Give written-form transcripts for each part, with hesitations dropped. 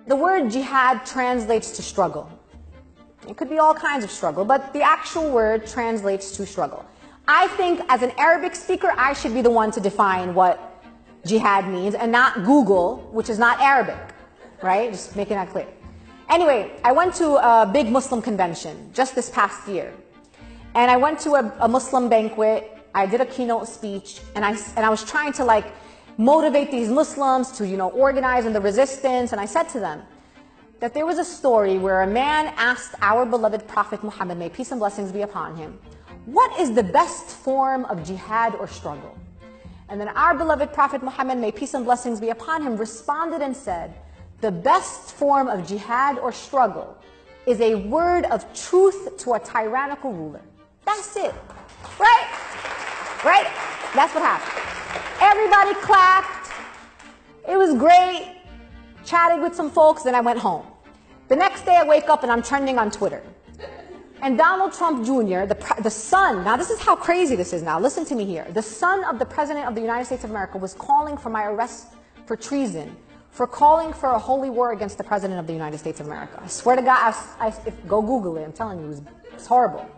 the word jihad translates to struggle. It could be all kinds of struggle, but the actual word translates to struggle. I think as an Arabic speaker, I should be the one to define what jihad means and not Google, which is not Arabic, right? Just making that clear. Anyway, I went to a big Muslim convention just this past year. And I went to a Muslim banquet. I did a keynote speech, and I was trying to like motivate these Muslims to, organize in the resistance. And I said to them that there was a story where a man asked our beloved Prophet Muhammad, may peace and blessings be upon him, what is the best form of jihad or struggle? And then our beloved Prophet Muhammad, may peace and blessings be upon him, responded and said, the best form of jihad or struggle is a word of truth to a tyrannical ruler. That's it, right? Right? That's what happened. Everybody clapped. It was great. Chatted with some folks, then I went home. The next day I wake up and I'm trending on Twitter. And Donald Trump Jr., the son, now this is how crazy this is now, listen to me here. The son of the President of the United States of America was calling for my arrest for treason, for calling for a holy war against the President of the United States of America. I swear to God, go Google it, I'm telling you, it's horrible.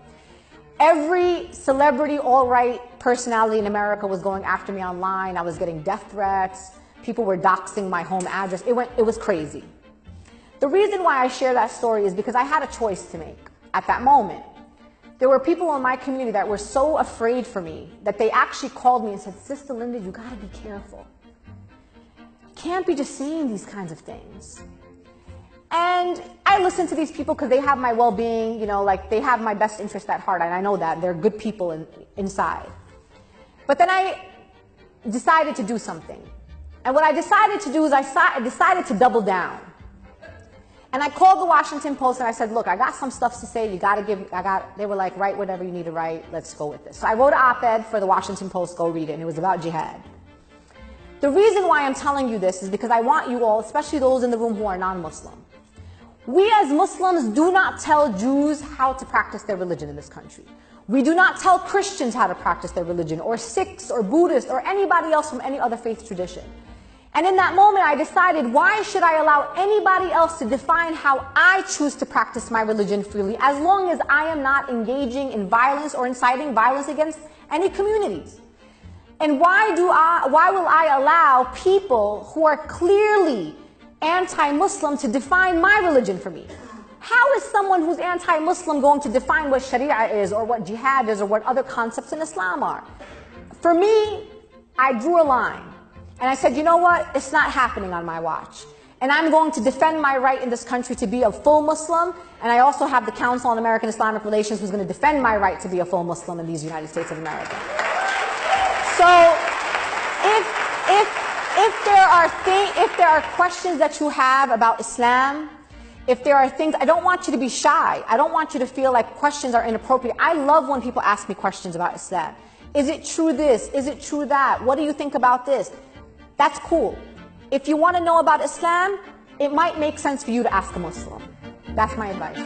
Every celebrity, alt-right personality in America was going after me online. I was getting death threats. People were doxing my home address. It was crazy. The reason why I share that story is because I had a choice to make at that moment. There were people in my community that were so afraid for me that they actually called me and said, Sister Linda, you gotta be careful. You can't be just saying these kinds of things. And I listen to these people because they have my well-being, like they have my best interest at heart, and I know that. They're good people inside. But then I decided to do something. And what I decided to do is I decided to double down. And I called the Washington Post and I said, look, I got some stuff to say, they were like, write whatever you need to write, let's go with this. So I wrote an op-ed for the Washington Post, go read it, and it was about jihad. The reason why I'm telling you this is because I want you all, especially those in the room who are non-Muslim. We as Muslims do not tell Jews how to practice their religion in this country. We do not tell Christians how to practice their religion, or Sikhs, or Buddhists, or anybody else from any other faith tradition. And in that moment, I decided, why should I allow anybody else to define how I choose to practice my religion freely, as long as I am not engaging in violence or inciting violence against any communities? And why will I allow people who are clearly anti-Muslim to define my religion for me? How is someone who's anti-Muslim going to define what Sharia is, or what jihad is, or what other concepts in Islam are? For me, I drew a line. And I said, you know what? It's not happening on my watch. And I'm going to defend my right in this country to be a full Muslim. And I also have the Council on American Islamic Relations who's going to defend my right to be a full Muslim in these United States of America. So if there are questions that you have about Islam, if there are things, I don't want you to be shy. I don't want you to feel like questions are inappropriate. I love when people ask me questions about Islam. Is it true this? Is it true that? What do you think about this? That's cool. If you want to know about Islam, it might make sense for you to ask a Muslim. That's my advice.